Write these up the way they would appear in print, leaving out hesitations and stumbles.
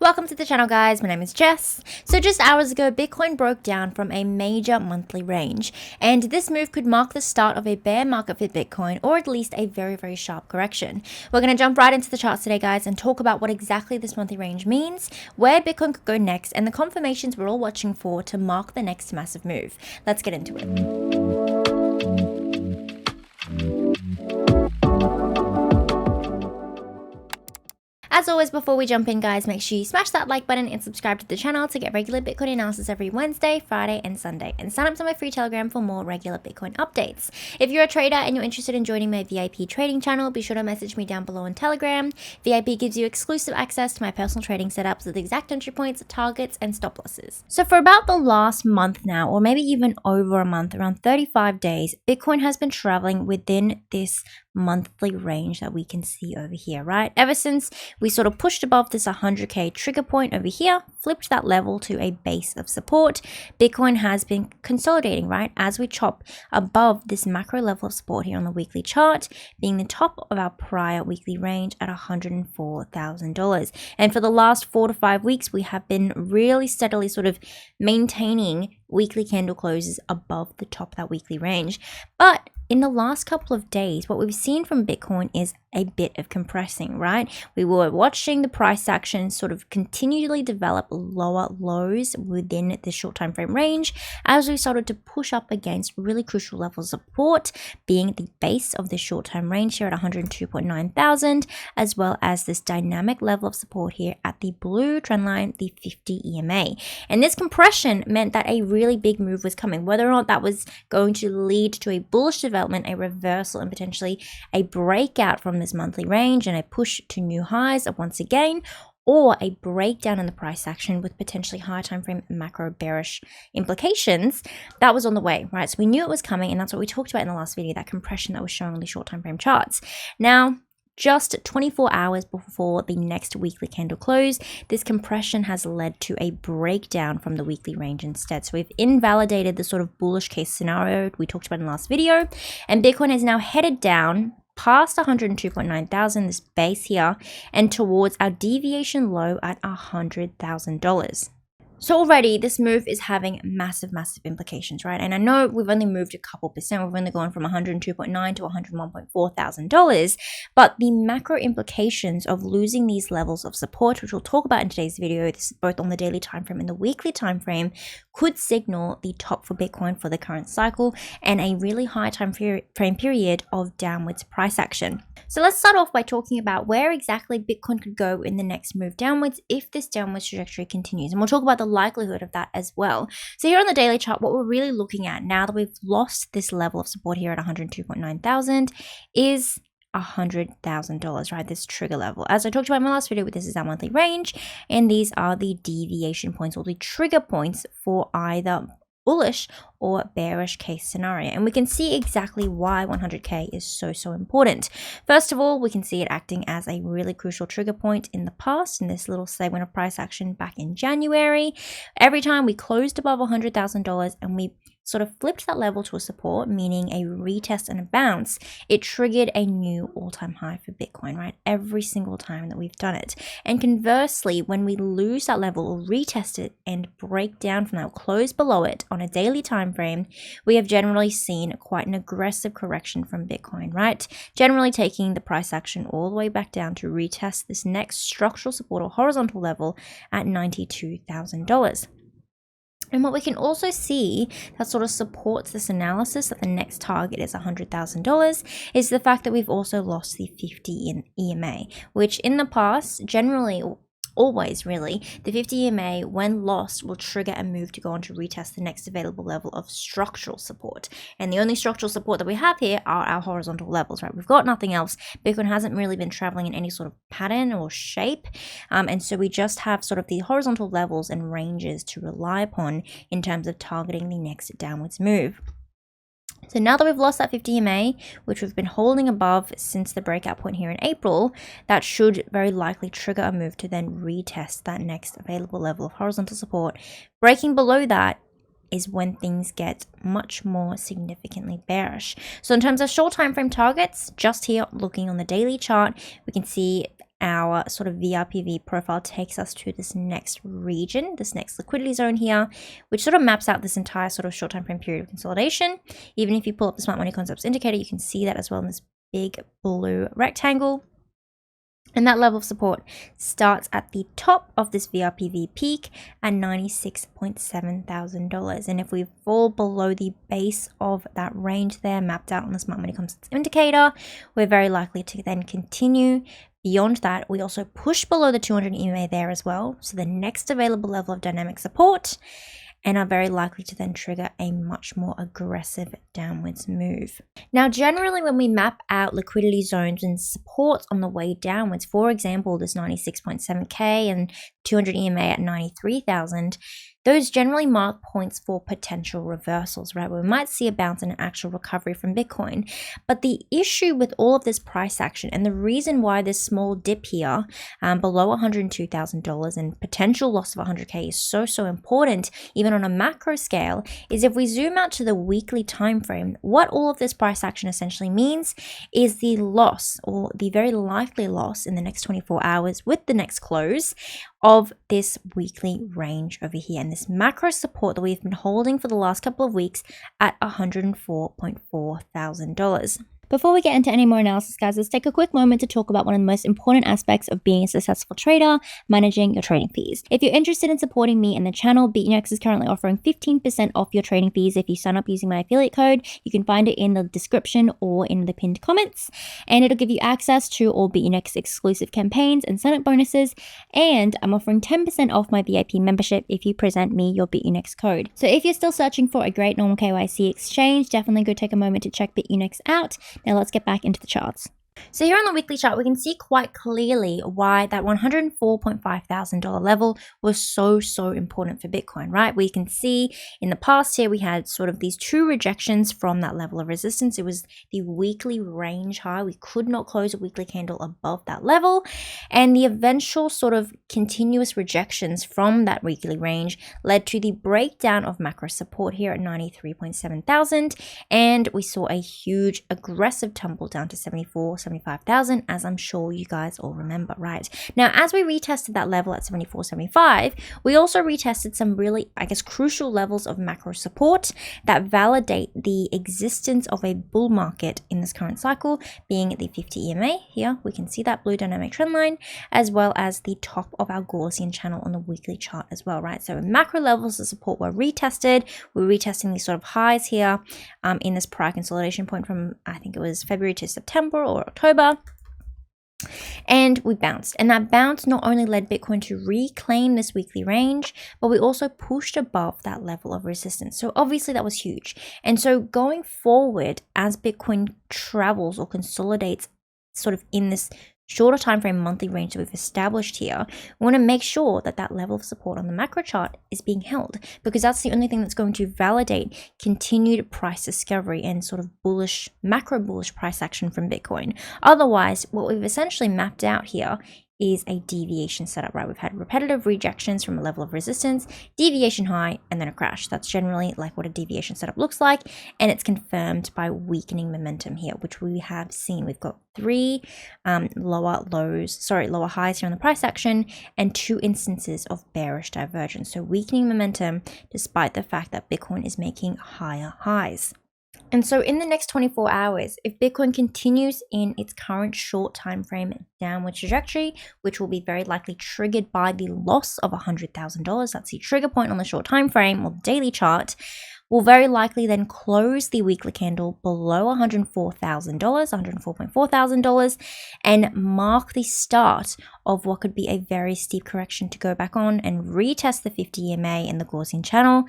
Welcome to the channel, guys. My name is Jess. So just hours ago, Bitcoin broke down from a major monthly range, and this move could mark the start of a bear market for Bitcoin, or at least a very sharp correction. We're going to jump right into the charts today, guys, and talk about what exactly this monthly range means, where Bitcoin could go next, and the confirmations we're all watching for to mark the next massive move. Let's get into it. As always, before we jump in, guys, make sure you smash that like button and subscribe to the channel to get regular Bitcoin analysis every Wednesday, Friday, and Sunday. And sign up to my free Telegram for more regular Bitcoin updates. If you're a trader and you're interested in joining my VIP trading channel, be sure to message me down below on Telegram. VIP gives you exclusive access to my personal trading setups with exact entry points, targets, and stop losses. So for about the last month now, or maybe even over a month, around 35 days, Bitcoin has been traveling within this monthly range that we can see over here, right? Ever since we sort of pushed above this 100k trigger point over here, flipped that level to a base of support, Bitcoin has been consolidating, right? As we chop above this macro level of support here on the weekly chart, being the top of our prior weekly range at $104,000. And for the last 4 to 5 weeks, we have been really steadily sort of maintaining weekly candle closes above the top of that weekly range. But in the last couple of days, what we've seen from Bitcoin is a bit of compressing, right? We were watching the price action sort of continually develop lower lows within the short time frame range as we started to push up against really crucial levels of support, being the base of the short time range here at 102.9 thousand, as well as this dynamic level of support here at the blue trend line, the 50 EMA. And this compression meant that a really big move was coming, whether or not that was going to lead to a bullish development, a reversal, and potentially a breakout from this monthly range and a push to new highs once again, or a breakdown in the price action with potentially higher time frame macro bearish implications, that was on the way, right? So we knew it was coming, and that's what we talked about in the last video, that compression that was showing on the short time frame charts. Now, just 24 hours before the next weekly candle close, this compression has led to a breakdown from the weekly range instead. So we've invalidated the sort of bullish case scenario we talked about in the last video, and Bitcoin is now headed down past 102.9 thousand, this base here, and towards our deviation low at $100,000. So already this move is having massive implications, right? And I know we've only moved a couple percent. We've only gone from 102.9 to $101.4 thousand, but the macro implications of losing these levels of support, which we'll talk about in today's video, this is both on the daily time frame and the weekly time frame, could signal the top for Bitcoin for the current cycle and a really high time frame period of downwards price action. So let's start off by talking about where exactly Bitcoin could go in the next move downwards if this downwards trajectory continues. And we'll talk about the likelihood of that as well. So here on the daily chart, what we're really looking at now that we've lost this level of support here at 102.9 thousand is $100,000, right? This trigger level. As I talked about in my last video, this is our monthly range, and these are the deviation points or the trigger points for either bullish or bearish case scenario. And we can see exactly why 100k is so important. First of all, we can see it acting as a really crucial trigger point in the past in this little segment of price action back in January. Every time we closed above $100,000 and we sort of flipped that level to a support, meaning a retest and a bounce, it triggered a new all-time high for Bitcoin, right? Every single time that we've done it. And conversely, when we lose that level or retest it and break down from that, or close below it on a daily time frame, we have generally seen quite an aggressive correction from Bitcoin, right? Generally taking the price action all the way back down to retest this next structural support or horizontal level at $92,000. And what we can also see that sort of supports this analysis that the next target is $100,000 is the fact that we've also lost the 50 in EMA, which in the past, generally, always really, the 50 EMA when lost will trigger a move to go on to retest the next available level of structural support. And the only structural support that we have here are our horizontal levels, right? We've got nothing else. Bitcoin hasn't really been traveling in any sort of pattern or shape. And so we just have sort of the horizontal levels and ranges to rely upon in terms of targeting the next downwards move. So now that we've lost that 50 EMA, which we've been holding above since the breakout point here in April, that should very likely trigger a move to then retest that next available level of horizontal support. Breaking below that is when things get much more significantly bearish. So in terms of short time frame targets, just here looking on the daily chart, we can see our sort of VRPV profile takes us to this next region, this next liquidity zone here, which sort of maps out this entire sort of short time frame period of consolidation. Even if you pull up the Smart Money Concepts indicator, you can see that as well in this big blue rectangle. And that level of support starts at the top of this VRPV peak at $96.7 thousand. And if we fall below the base of that range there mapped out on the Smart Money Concepts indicator, we're very likely to then continue. Beyond that, we also push below the 200 EMA there as well. So the next available level of dynamic support, and are very likely to then trigger a much more aggressive downwards move. Now, generally when we map out liquidity zones and supports on the way downwards, for example, this 96.7K and 200 EMA at 93,000, those generally mark points for potential reversals, right? Where we might see a bounce and an actual recovery from Bitcoin. But the issue with all of this price action, and the reason why this small dip here below $102,000 and potential loss of 100K is so important, even on a macro scale, is if we zoom out to the weekly time frame, what all of this price action essentially means is the loss, or the very likely loss in the next 24 hours with the next close of this weekly range over here, and this macro support that we've been holding for the last couple of weeks at $104.4 thousand. Before we get into any more analysis, guys, let's take a quick moment to talk about one of the most important aspects of being a successful trader: managing your trading fees. If you're interested in supporting me and the channel, BTC is currently offering 15% off your trading fees if you sign up using my affiliate code. You can find it in the description or in the pinned comments, and it'll give you access to all BTC exclusive campaigns and sign-up bonuses, and I'm offering 10% off my VIP membership if you present me your BTC code. So if you're still searching for a great normal KYC exchange, definitely go take a moment to check BTC out. Now let's get back into the charts. So here on the weekly chart, we can see quite clearly why that $104.5 thousand level was so important for Bitcoin, right? We can see in the past here, we had sort of these two rejections from that level of resistance. It was the weekly range high. We could not close a weekly candle above that level. And the eventual sort of continuous rejections from that weekly range led to the breakdown of macro support here at 93.7 thousand. And we saw a huge aggressive tumble down to 75,000, as I'm sure you guys all remember, right? Now, as we retested that level at 74.75, we also retested some really, I guess, crucial levels of macro support that validate the existence of a bull market in this current cycle, being the 50 EMA here. We can see that blue dynamic trend line, as well as the top of our Gaussian channel on the weekly chart as well, right? So macro levels of support were retested. We're retesting these sort of highs here in this prior consolidation point from, I think it was February to September or October, and we bounced. And that bounce not only led Bitcoin to reclaim this weekly range, but we also pushed above that level of resistance. So obviously that was huge. And so going forward, as Bitcoin travels or consolidates sort of in this shorter time frame monthly range that we've established here, we want to make sure that that level of support on the macro chart is being held, because that's the only thing that's going to validate continued price discovery and sort of bullish, macro bullish price action from Bitcoin. Otherwise, what we've essentially mapped out here is a deviation setup, right? We've had repetitive rejections from a level of resistance, deviation high, and then a crash. That's generally like what a deviation setup looks like, and it's confirmed by weakening momentum here, which we have seen. We've got three lower highs here on the price action, and 2 instances of bearish divergence. So weakening momentum despite the fact that Bitcoin is making higher highs. And so in the next 24 hours, if Bitcoin continues in its current short time frame downward trajectory, which will be very likely triggered by the loss of $100,000, that's the trigger point on the short time frame or the daily chart, will very likely then close the weekly candle below $104.4 thousand, and mark the start of what could be a very steep correction to go back on and retest the 50 EMA in the Gaussian channel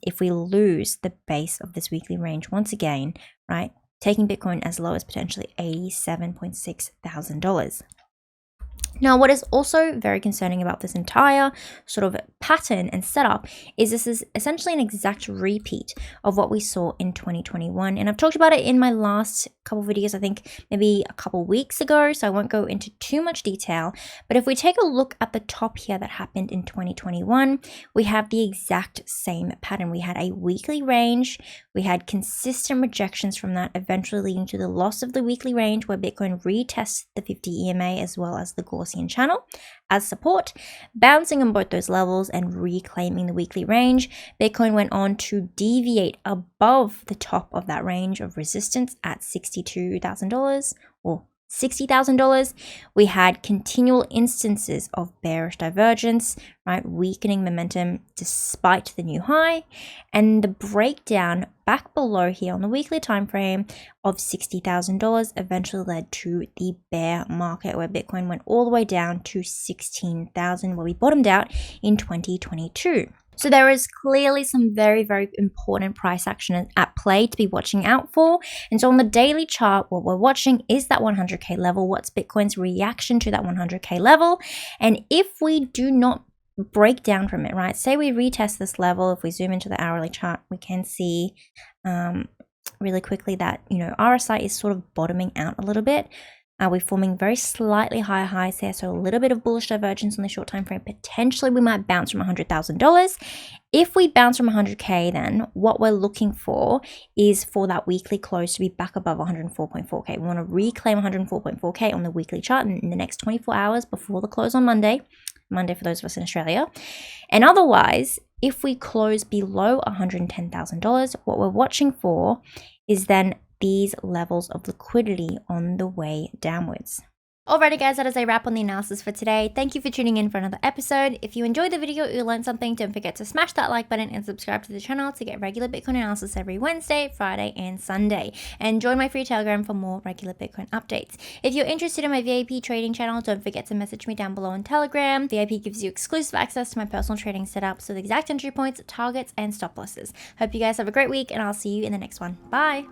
if we lose the base of this weekly range once again, right? Taking Bitcoin as low as potentially $87.6 thousand. Now, what is also very concerning about this entire sort of pattern and setup is this is essentially an exact repeat of what we saw in 2021. And I've talked about it in my last couple videos, I think maybe a couple weeks ago, so I won't go into too much detail. But if we take a look at the top here that happened in 2021, we have the exact same pattern. We had a weekly range, we had consistent rejections from that, eventually leading to the loss of the weekly range where Bitcoin retests the 50 EMA as well as the Gaussian channel as support, bouncing on both those levels and reclaiming the weekly range. Bitcoin went on to deviate above the top of that range of resistance at $62,000 or $60,000. We had continual instances of bearish divergence, right? Weakening momentum despite the new high, and the breakdown back below here on the weekly time frame of $60,000 eventually led to the bear market where Bitcoin went all the way down to 16,000 where we bottomed out in 2022. So there is clearly some very, very important price action at play to be watching out for. And so on the daily chart, what we're watching is that 100K level. What's Bitcoin's reaction to that 100K level? And if we do not break down from it, right? Say we retest this level. If we zoom into the hourly chart, we can see really quickly that, RSI is sort of bottoming out a little bit. We're forming very slightly higher highs here, so a little bit of bullish divergence on the short time frame. Potentially, we might bounce from $100,000. If we bounce from 100K, then what we're looking for is for that weekly close to be back above 104.4K. We want to reclaim 104.4K on the weekly chart in the next 24 hours before the close on Monday for those of us in Australia. And otherwise, if we close below $110,000, what we're watching for is then these levels of liquidity on the way downwards. Alrighty guys, that is a wrap on the analysis for today. Thank you for tuning in for another episode. If you enjoyed the video or you learned something, don't forget to smash that like button and subscribe to the channel to get regular Bitcoin analysis every Wednesday, Friday, and Sunday. And join my free Telegram for more regular Bitcoin updates. If you're interested in my VIP trading channel, don't forget to message me down below on Telegram. VIP gives you exclusive access to my personal trading setups with exact entry points, targets, and stop losses. Hope you guys have a great week, and I'll see you in the next one. Bye!